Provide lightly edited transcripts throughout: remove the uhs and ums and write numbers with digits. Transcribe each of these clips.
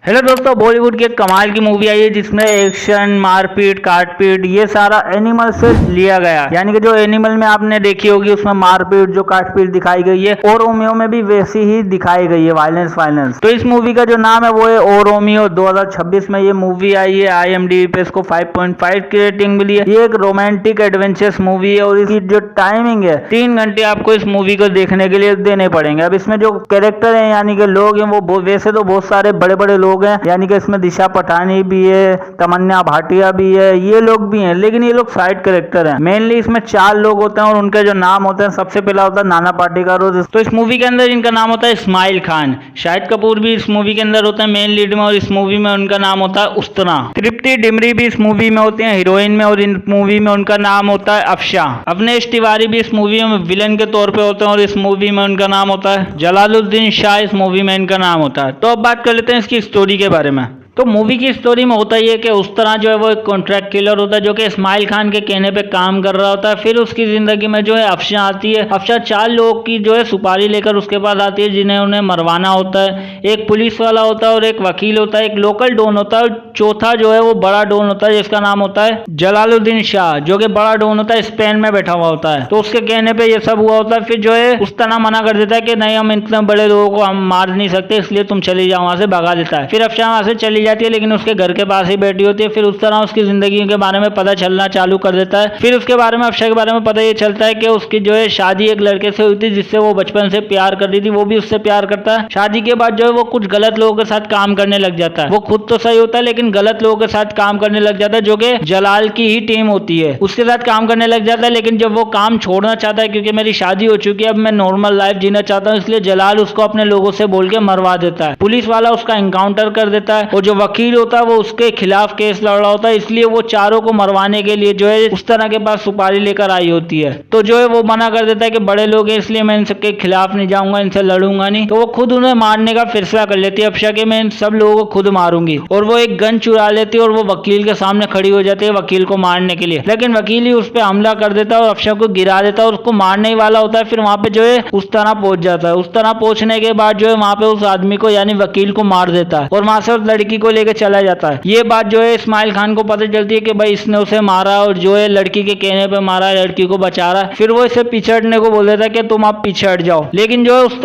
Hello दोस्तों, बॉलीवुड की एक कमाल की मूवी आई है जिसमें एक्शन, मारपीट, काटपीट ये सारा एनिमल से लिया गया। यानी कि जो एनिमल में आपने देखी होगी उसमें मारपीट, जो काटपीट दिखाई गई है, और रोमियो में भी वैसी ही दिखाई गई है, वायलेंस। तो इस मूवी का जो नाम है वो है ओ रोमियो। 2026 में ये मूवी आई है। IMDb पे इसको 5.5 की रेटिंग मिली है। ये एक रोमांटिक एडवेंचरस मूवी है और इसकी जो टाइमिंग है 3 घंटे आपको इस मूवी को देखने के लिए देने पड़ेंगे। अब इसमें जो कैरेक्टर है यानी कि लोग हैं वो वैसे तो बहुत सारे बड़े बड़े लोग हैं, यानी कि इसमें दिशा पटानी भी है, तमन्ना भाटिया भी है, ये लोग भी हैं, लेकिन ये लोग साइड कैरेक्टर हैं। मेनली इसमें 4 लोग होते हैं और उनके जो नाम होते हैं, सबसे पहला होता है नाना पाटेकर। तो इस मूवी के अंदर इनका नाम होता है इस्माइल खान। शाहिद कपूर भी इस मूवी के अंदर होता है मेन लीड में, और इस मूवी में उनका नाम होता है उस्तना। तृप्ति डिमरी भी इस मूवी में होती है हीरोइन में, और इन मूवी में उनका नाम होता है अफशा। अवनेश तिवारी भी इस मूवी में विलन के तौर पे होते हैं, और इस मूवी में उनका नाम होता है जलालुद्दीन शाह। इस मूवी में इनका नाम होता है। तो अब बात कर लेते हैं इसकी स्टोरी के बारे में। तो मूवी की स्टोरी में होता ही है कि उस तरह जो है वो एक कॉन्ट्रैक्ट किलर होता है जो कि इस्माइल खान के कहने पे काम कर रहा होता है। फिर उसकी जिंदगी में जो है अफशा आती है। अफशा 4 लोग की जो है सुपारी लेकर उसके पास आती है जिन्हें उन्हें मरवाना होता है। एक पुलिस वाला होता है, और एक वकील होता है, एक लोकल डॉन होता है, और चौथा जो है वो बड़ा डॉन होता है जिसका नाम होता है जलालुद्दीन शाह, जो कि बड़ा डॉन होता है, स्पेन में बैठा हुआ होता है। तो उसके कहने पे ये सब हुआ होता है। फिर जो है उस तरह मना कर देता है कि नहीं, हम इतने बड़े लोगों को हम मार नहीं सकते, इसलिए तुम चली जाओ, वहां से भगा देता है। फिर अफशा वहां से चली जाती है, लेकिन उसके घर के पास ही बैठी होती है। फिर उस तरह उसकी जिंदगी के बारे में पता चलना चालू कर देता है। फिर उसके बारे में, अफशा के बारे में पता ये चलता है कि उसकी जो है शादी एक लड़के से हुई थी जिससे वो बचपन से प्यार कर रही थी, वो भी उससे प्यार करता है। शादी के बाद जो है वो कुछ गलत लोगों के साथ काम करने लग जाता है। वो खुद तो सही होता है लेकिन गलत लोगों के साथ काम करने लग जाता है, जो कि जलाल की ही टीम होती है, उसके साथ काम करने लग जाता है। लेकिन जब वो काम छोड़ना चाहता है क्योंकि मेरी शादी हो चुकी है, अब मैं नॉर्मल लाइफ जीना चाहता हूँ, इसलिए जलाल उसको अपने लोगों से बोल के मरवा देता है। पुलिस वाला उसका एनकाउंटर कर देता है, और जो वकील होता है वो उसके खिलाफ केस लड़ रहा होता है, इसलिए वो चारों को मरवाने के लिए जो है उस तरह के पास सुपारी लेकर आई होती है। तो जो है वो मना कर देता है कि बड़े लोग हैं इसलिए मैं इनके खिलाफ नहीं जाऊंगा, इनसे लड़ूंगा नहीं। तो वो खुद उन्हें मारने का फैसला कर लेती है अफशा के, मैं इन सब लोगों को खुद मारूंगी। और वो एक गन चुरा लेती है और वो वकील के सामने खड़ी हो जाती है वकील को मारने के लिए। लेकिन वकील ही उस पर हमला कर देता है और अफशा को गिरा देता है और उसको मारने ही वाला होता है। फिर वहां पे जो है उस तरह पहुंच जाता है। उस तरह पहुंचने के बाद जो है वहां पे उस आदमी को यानी वकील को मार देता है और वहां से उस लड़की को लेकर चला जाता है। ये बात जो है इस्माइल खान को पता चलती है कि भाई इसने उसे मारा और जो है लड़की के कहने पे मारा, लड़की को बचा रहा है। फिर वो इसे पीछे हटने को बोल देता है कि तुम आप पीछे हट जाओ। लेकिन जो है उस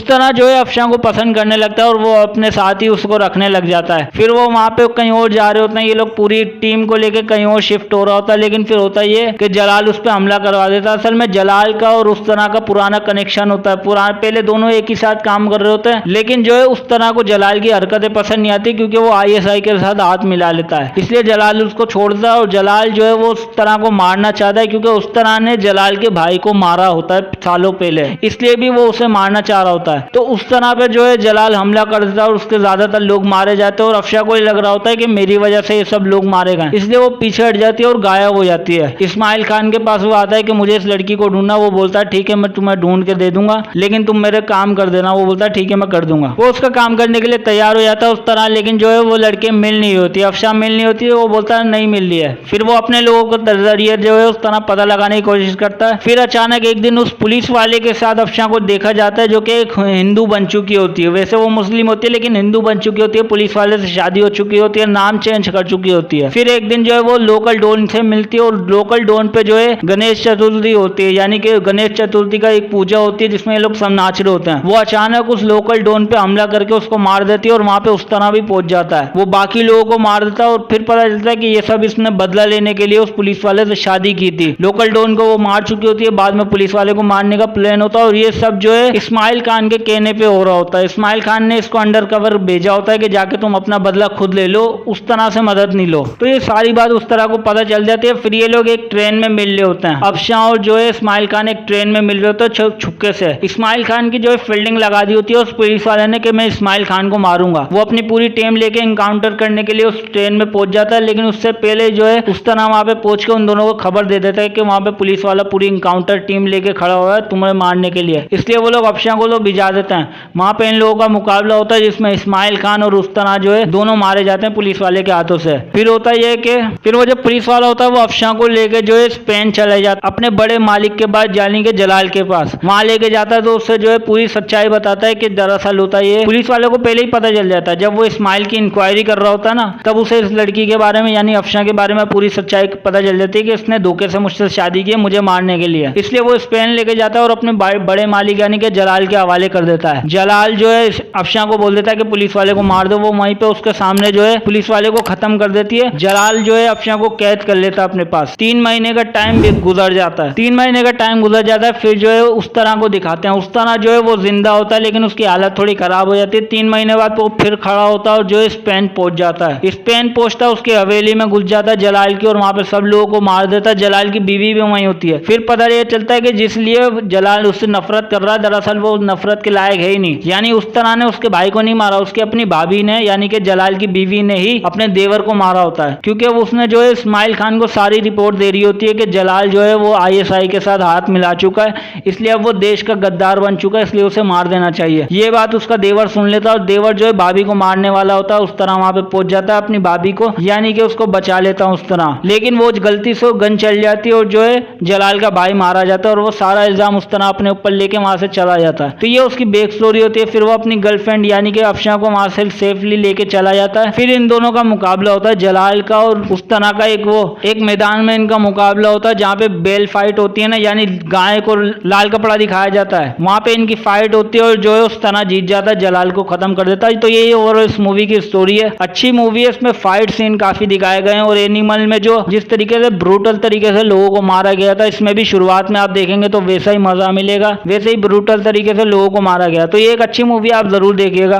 तरह जो है अफशा को पसंद करने लगता है और वो अपने साथ ही उसको रखने लग जाता है। फिर वो वहां पे कहीं और जा रहे होते हैं, ये लोग पूरी टीम को लेकर कहीं और शिफ्ट हो रहा होता है। लेकिन फिर होता ये कि जलाल उस पर हमला करवा देता है। असल में जलाल का और उस तरह का पुराना कनेक्शन होता है। पहले दोनों एक ही साथ काम कर रहे होते हैं, लेकिन जो है उस तरह को जलाल की हरकतें पसंद नहीं आती क्योंकि वो ISI के साथ हाथ मिला लेता है, इसलिए जलाल उसको छोड़ता है। और जलाल जो है वो उस तरह को मारना चाहता है क्योंकि उस तरह ने जलाल के भाई को मारा होता है सालों पहले, इसलिए भी वो उसे मारना चाह रहा होता है। तो उस तरह पे जो है जलाल हमला कर देता है और उसके ज्यादातर लोग मारे जाते हैं और अफशा को लग रहा होता है कि मेरी वजह से ये सब लोग मारे गए, इसलिए वो पीछे हट जाती है और गायब हो जाती है। इस्माइल खान के पास वो आता है कि मुझे इस लड़की को ढूंढना। वो बोलता है ठीक है मैं तुम्हें ढूंढ के दे दूंगा, लेकिन तुम मेरे काम कर देना। वो बोलता है ठीक है मैं कर दूंगा। वो उसका काम करने के लिए तैयार हो जाता है उस तरह, लेकिन जो है वो लड़के मिल नहीं होती, अफशा मिल नहीं होती है। वो बोलता है नहीं मिल रही है। फिर वो अपने लोगों को जरिए जो है उस तरह पता लगाने की कोशिश करता है। फिर अचानक एक दिन उस पुलिस वाले के साथ अफशा को देखा जाता है जो कि एक हिंदू बन चुकी होती है। वैसे वो मुस्लिम होती है लेकिन हिंदू बन चुकी होती है, पुलिस वाले से शादी हो चुकी होती है, नाम चेंज कर चुकी होती है। फिर एक दिन जो है वो लोकल डॉन से मिलती है और लोकल डॉन पे जो है गणेश चतुर्थी होती है, यानी कि गणेश चतुर्थी का एक पूजा होती है जिसमें ये लोग सब नाच रहे होते हैं। वो अचानक उस लोकल डॉन पे हमला करके उसको मार देती है और वहां पे उस तरह भी पहुंच जाता है। वो बाकी लोगों को मार देता है और फिर पता चलता है कि ये सब इसने बदला लेने के लिए उस पुलिस वाले से शादी की थी। लोकल डॉन को वो मार चुकी होती है, बाद में पुलिस वाले को मारने का प्लान होता है और ये सब जो है इस्माइल खान के कहने पे हो रहा होता है। इस्माइल खान ने इसको अंडर कवर भेजा होता है कि जाके तुम अपना बदला खुद ले लो, उस तरह से मदद नहीं लो। तो ये सारी बात उस तरह को पता चल जाती है। फिर ये लोग एक ट्रेन में मिल रहे होते हैं, अफशा और जो है इस्माइल खान एक ट्रेन में मिल रहे होते हैं छुपके से। इस्माइल खान की जो है फील्डिंग लगा दी होती है उस पुलिस वाले ने कि मैं इस्माइल खान को मारूंगा। वो अपनी पूरी टीम लेके एनकाउंटर करने के लिए उस ट्रेन में पहुंच जाता है, लेकिन उससे पहले जो है उस तरह वहां पे पहुंच के उन दोनों को खबर दे देता है कि वहां पे पुलिस वाला पूरी एनकाउंटर टीम लेके खड़ा हुआ है तुम्हें मारने के लिए, इसलिए वो लोग अफशा को भिजा देते हैं। वहां पे इन लोगों का मुकाबला होता है जिसमें इस्माइल खान और उस तरह जो है दोनों मारे जाते हैं पुलिस वाले के हाथों से। फिर होता है कि फिर वो जो पुलिस वाला होता है वो अफशा को लेके जो है स्पेन चले जाता अपने बड़े मालिक के पास, यानी कि जलाल के पास। वहां लेके जाता है तो उससे जो है पूरी सच्चाई बताता है कि दरअसल होता है पुलिस वाले को पहले ही पता चल जाता है। जब वो इस्माइल स्माइल की इंक्वायरी कर रहा होता है ना, तब उसे इस लड़की के बारे में यानी अफशा के बारे में पूरी सच्चाई पता चल जाती है कि इसने धोखे से मुझसे शादी की है मुझे मारने के लिए। इसलिए वो स्पेन लेके जाता है और अपने बड़े मालिक यानी कि जलाल के हवाले कर देता है। जलाल जो है अफशा को बोल देता है कि पुलिस वाले को मार दो। वो वहीं पे उसके सामने जो है पुलिस वाले को खत्म कर देती है। जलाल जो है अफशा को कैद कर लेता है अपने पास। 3 महीने का टाइम भी गुजर जाता है। 3 महीने का टाइम गुजर जाता है। फिर जो है उस तरह को दिखाते हैं। उस तरह जो है वो जिंदा होता है लेकिन उसकी हालत थोड़ी खराब हो जाती है। 3 महीने बाद वो फिर खड़ा होता है और जो है स्पेन पहुंच जाता है। स्पेन पहुंचता है, उसकी हवेली में घुस जाता है जलाल की और वहां पे सब लोगों को मार देता है। जलाल की बीवी भी वहीं होती है। फिर पता ये चलता है कि जिस लिए जलाल उससे नफरत कर रहा है दरअसल वो नफरत के लायक है ही नहीं। यानी उस तरह ने उसके भाई को नहीं मारा, उसकी अपनी भाभी ने यानी कि जलाल की बीवी ने ही अपने देवर को मारा होता है। क्योंकि उसने जो है इस्माइल खान को सारी रिपोर्ट दे रही होती है कि जलाल जो है वो ISI के साथ हाथ मिला चुका है, इसलिए अब वो देश का गद्दार बन चुका है, इसलिए उसे मार देना चाहिए। ये बात उसका देवर सुन लेता है और देवर जो है भाभी को मारने वाला होता है। उस तरह वहां पे पहुंच जाता है अपनी भाभी को यानी कि उसको बचा लेता है उस तरह। लेकिन वो गलती से गन चल जाती है और जो है जलाल का भाई मारा जाता है और वो सारा इल्जाम उस तरह अपने ऊपर लेके वहां से चला जाता है। तो ये उसकी बैक स्टोरी होती है। फिर वो अपनी गर्लफ्रेंड यानी कि अफशा को वहां से सेफली लेके चला जाता है। फिर इन दोनों का मुकाबला होता है, जलाल का और उस तरह का। एक मैदान में इनका मुकाबला होता है जहाँ पे बेल फाइट होती है ना, यानी गाय को लाल कपड़ा दिखाया जाता है। वहां पे इनकी फाइट होती है और जो है उस तरह जीत जाता है, जलाल को खत्म कर देता है। तो ये ओवरऑल इस मूवी की स्टोरी है। अच्छी मूवी है, इसमें फाइट सीन काफी दिखाए गए हैं और एनिमल में जो जिस तरीके से ब्रूटल तरीके से लोगों को मारा गया था, इसमें भी शुरुआत में आप देखेंगे तो वैसा ही मजा मिलेगा, वैसे ही ब्रूटल तरीके से लोगों को मारा गया। तो ये एक अच्छी मूवी आप जरूर देखिएगा।